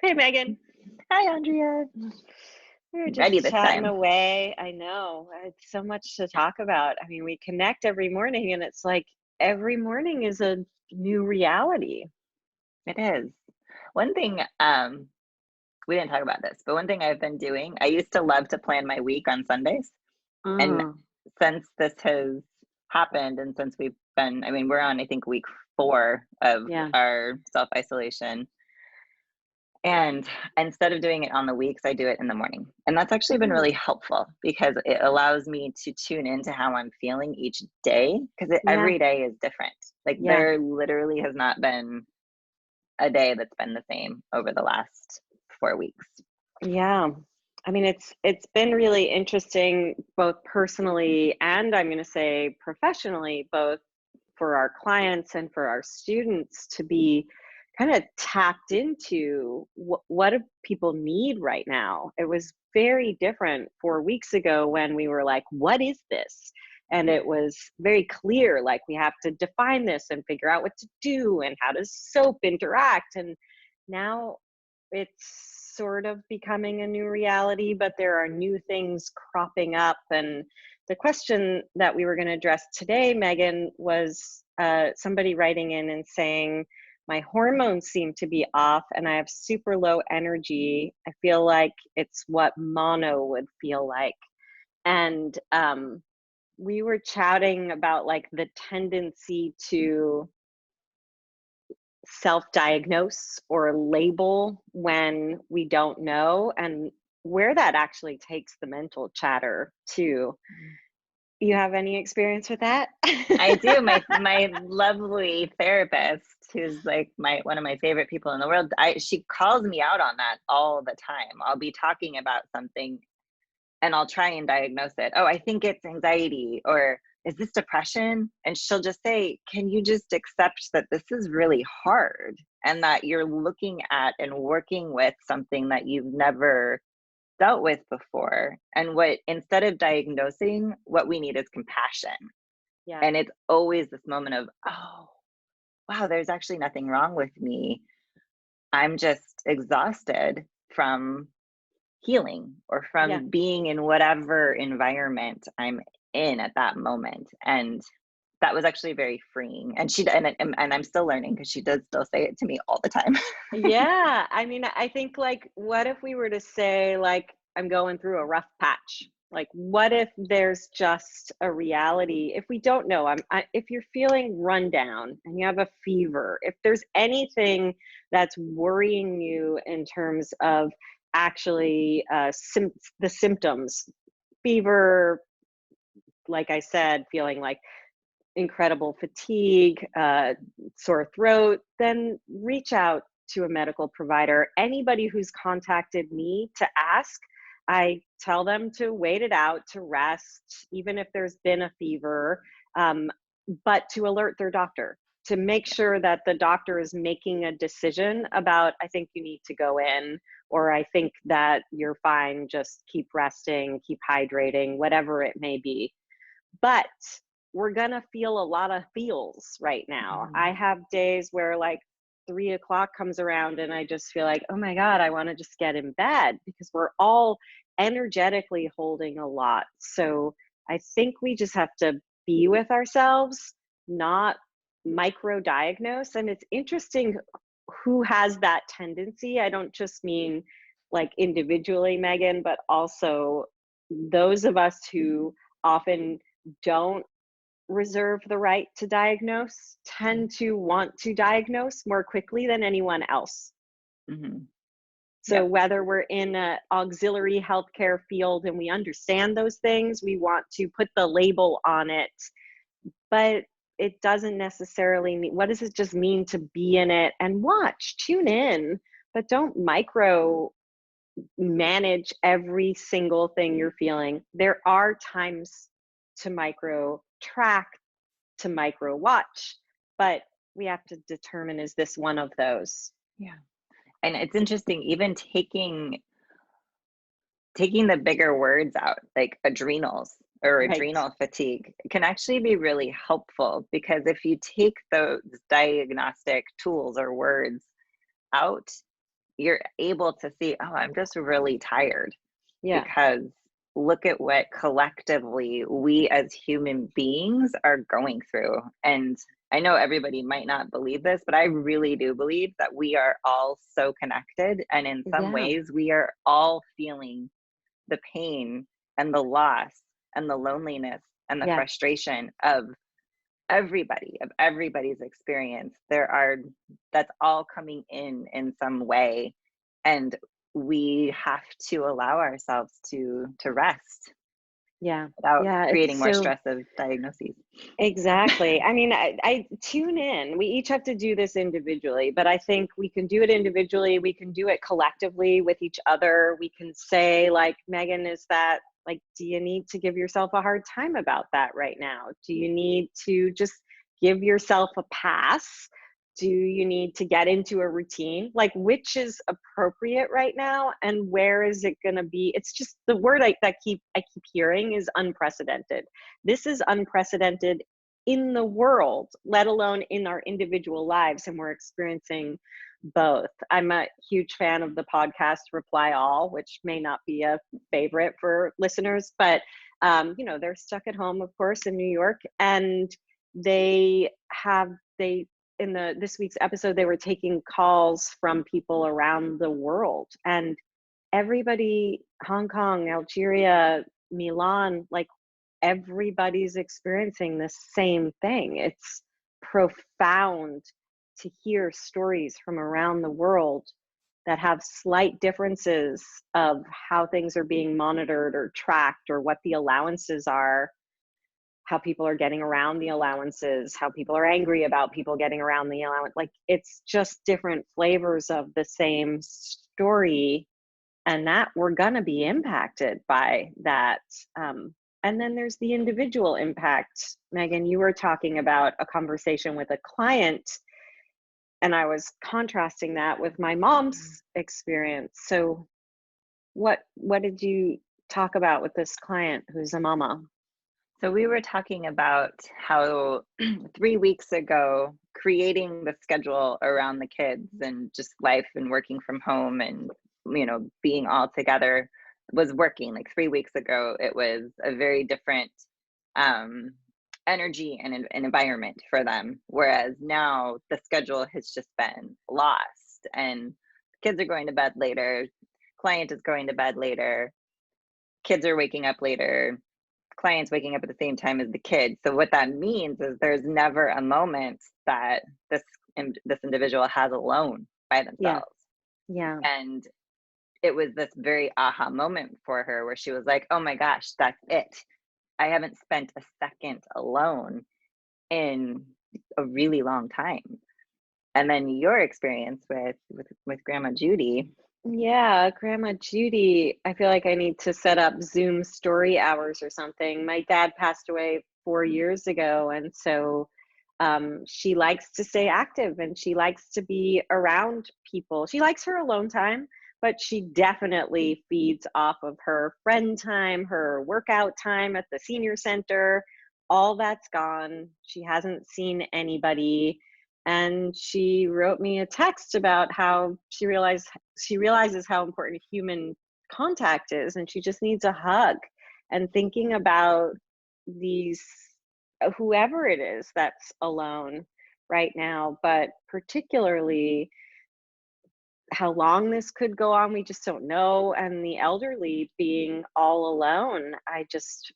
Hey, Megan. Hi, Andrea. We were Ready just this chatting time. away. I know. It's so much to talk about. I mean, we connect every morning, and it's like every morning is a new reality. It is. One thing, we didn't talk about this, but one thing I've been doing, I used to love to plan my week on Sundays. And Mm, since this has happened, and since I mean, we're on, I think, week 4 of yeah. our self-isolation. And instead of doing it on the weeks, I do it in the morning. And that's actually been Mm, really helpful because it allows me to tune into how I'm feeling each day because yeah. every day is different. Like Yeah. there literally has not been a day that's been the same over the last 4 weeks. Yeah. I mean, it's been really interesting, both personally and I'm going to say professionally, both for our clients and for our students to be kind of tapped into what do people need right now. It was very different 4 weeks ago when we were like, what is this? And it was very clear, like we have to define this and figure out what to do and how does soap interact. And now it's sort of becoming a new reality, but there are new things cropping up. And the question that we were going to address today, Megan, was somebody writing in and saying, my hormones seem to be off and I have super low energy. I feel like it's what mono would feel like. And we were chatting about like the tendency to self-diagnose or label when we don't know, and where that actually takes the mental chatter too. You have any experience with that? I do. My lovely therapist, who's like my one of my favorite people in the world, she calls me out on that all the time. I'll be talking about something and I'll try and diagnose it. Oh, I think it's anxiety, or is this depression? And she'll just say, can you just accept that this is really hard and that you're looking at and working with something that you've never dealt with before? And what, instead of diagnosing, what we need is compassion. Yeah. And it's always this moment of, oh, wow, there's actually nothing wrong with me. I'm just exhausted from healing or Yeah. from being in whatever environment I'm in at that moment. And that was actually very freeing. And and I'm still learning because she does still say it to me all the time. Yeah. I mean, I think like, what if we were to say, like, I'm going through a rough patch? Like, what if there's just a reality? If we don't know, if you're feeling run down and you have a fever, if there's anything that's worrying you in terms of actually the symptoms, fever, like I said, feeling like incredible fatigue, sore throat, then reach out to a medical provider. Anybody who's contacted me to ask, I tell them to wait it out, to rest, even if there's been a fever, um, but to alert their doctor to make sure that the doctor is making a decision about, I think you need to go in, or I think that you're fine, just keep resting, keep hydrating, whatever it may be. But we're gonna feel a lot of feels right now. I Mhm. have days where like 3 o'clock comes around and I just feel like, oh my God, I want to just get in bed because we're all energetically holding a lot. So I think we just have to be with ourselves, not micro diagnose. And it's interesting who has that tendency. I don't just mean like individually, Megan, but also those of us who often don't reserve the right to diagnose tend to want to diagnose more quickly than anyone else. Mhm. So Yep. whether we're in an auxiliary healthcare field and we understand those things, we want to put the label on it, but it doesn't necessarily mean, what does it just mean to be in it and watch, tune in, but don't micro manage every single thing you're feeling. There are times to micro track, to micro watch, but we have to determine, is this one of those? Yeah. And it's interesting, even taking the bigger words out, like adrenals or Right. adrenal fatigue, can actually be really helpful because if you take those diagnostic tools or words out, you're able to see, oh, I'm just really tired, Yeah. because look at what collectively we as human beings are going through. And I know everybody might not believe this, but I really do believe that we are all so connected. And in some Yeah. ways, we are all feeling the pain and the loss and the loneliness and the Yeah. frustration of everybody's experience. That's all coming in some way, and we have to allow ourselves to rest Yeah. without Yeah. creating It's more so stress of diagnoses. exactly. I mean, I tune in. We each have to do this individually, but I think we can do it individually. We can do it collectively with each other. We can say, like, Megan, is that like, do you need to give yourself a hard time about that right now? Do you need to just give yourself a pass? Do you need to get into a routine? Like, which is appropriate right now, and where is it going to be? It's just the word I keep hearing is unprecedented. This is unprecedented in the world, let alone in our individual lives, and we're experiencing both. I'm a huge fan of the podcast Reply All, which may not be a favorite for listeners, but they're stuck at home, of course, in New York, and they in this week's episode they were taking calls from people around the world, and everybody, Hong Kong, Algeria, Milan, like everybody's experiencing the same thing. It's profound to hear stories from around the world that have slight differences of how things are being monitored or tracked, or what the allowances are, how people are getting around the allowances, how people are angry about people getting around the allowance. Like, it's just different flavors of the same story, and that we're going to be impacted by that. And then there's the individual impact. Megan, you were talking about a conversation with a client, and I was contrasting that with my mom's experience. So what did you talk about with this client who's a mama? So we were talking about how 3 weeks ago, creating the schedule around the kids and just life and working from home and, being all together was working. Like 3 weeks ago, it was a very different um, energy and an environment for them. Whereas now the schedule has just been lost, and kids are going to bed later, client is going to bed later, kids are waking up later, clients waking up at the same time as the kids. So what that means is there's never a moment that this individual has alone by Yeah. themselves. Yeah. And it was this very aha moment for her where she was like, "Oh my gosh, that's it. I haven't spent a second alone in a really long time." And then your experience with Grandma Judy. Yeah, Grandma Judy, I feel like I need to set up Zoom story hours or something. My dad passed away 4 years ago, and so she likes to stay active and she likes to be around people. She likes her alone time, but she definitely feeds off of her friend time, her workout time at the senior center. All that's gone. She hasn't seen anybody. And she wrote me a text about how she realizes how important human contact is, and she just needs a hug. And thinking about these, whoever it is that's alone right now, but particularly how long this could go on, we just don't know. And the elderly being all alone, I just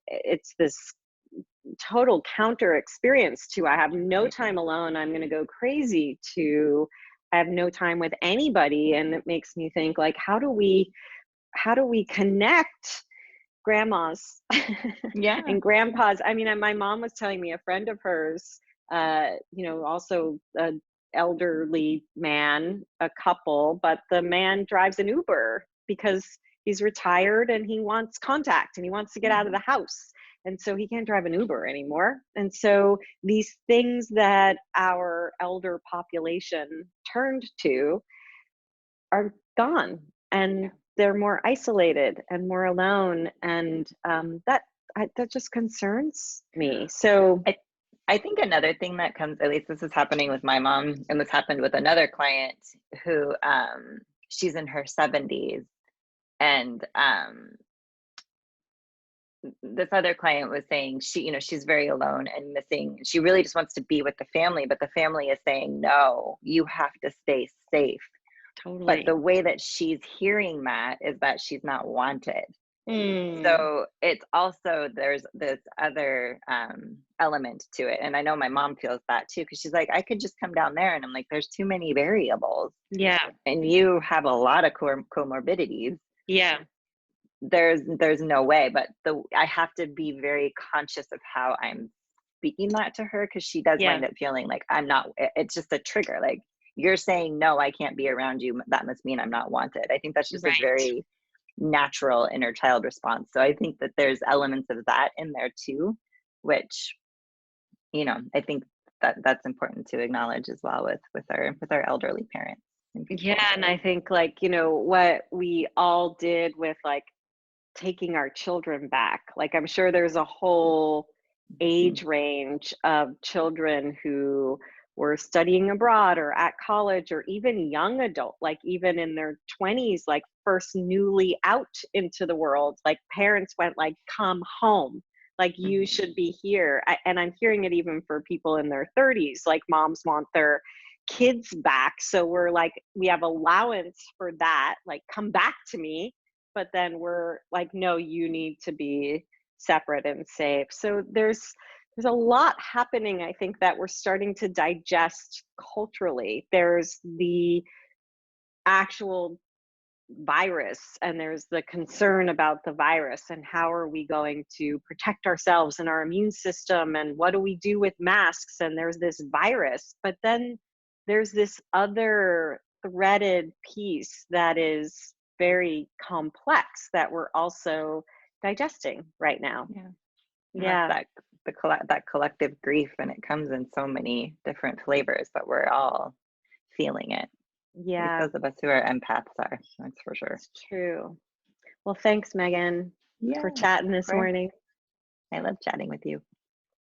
it's this total counter experience to I have no time alone, I'm going to go crazy, to I have no time with anybody. And it makes me think, like, how do we connect grandmas Yeah. and grandpas? I mean, my mom was telling me a friend of hers, also a elderly man, a couple, but the man drives an Uber because he's retired and he wants contact and he wants to get out of the house. And so he can't drive an Uber anymore. And so these things that our elder population turned to are gone, and they're more isolated and more alone. And that just concerns me. So I think another thing that comes, at least this is happening with my mom, and this happened with another client who she's in her 70s, and this other client was saying she, she's very alone and missing. She really just wants to be with the family, but the family is saying, no, you have to stay safe. But Totally. the way that she's hearing that is that she's not wanted. Mm, So it's also, there's this other element to it. And I know my mom feels that too, because she's like, I could just come down there. And I'm like, there's too many variables. yeah. And you have a lot of comorbidities. Yeah. There's no way, but I have to be very conscious of how I'm speaking that to her, because she does Yeah. wind up feeling like I'm not, it's just a trigger. Like, you're saying no, I can't be around you, that must mean I'm not wanted. I think that's just a Right. very natural inner child response. So I think that there's elements of that in there too, which, I think that that's important to acknowledge as well with our elderly parents and Yeah. people. And I think, like, what we all did with, like, taking our children back. Like, I'm sure there's a whole Mhm. age range of children who were studying abroad or at college, or even young adult, like even in their 20s, like first newly out into the world. Like, parents went like, come home. Like, you Mhm. should be here. And I'm hearing it even for people in their 30s. Like, moms want their kids back. So we're like, we have allowance for that. Like, come back to me. But then we're like, no, you need to be separate and safe. So there's a lot happening, I think, that we're starting to digest culturally. There's the actual virus, and there's the concern about the virus, and how are we going to protect ourselves and our immune system, and what do we do with masks, and there's this virus. But then there's this other threaded piece that is very complex that we're also digesting right now. Yeah. And that's Yeah. that collective grief, and it comes in so many different flavors, but we're all feeling it. At least Yeah, those of us who are empaths are, that's for sure. it's true. Well, thanks, Megan, for Yeah, chatting of this course. morning. I love chatting with you.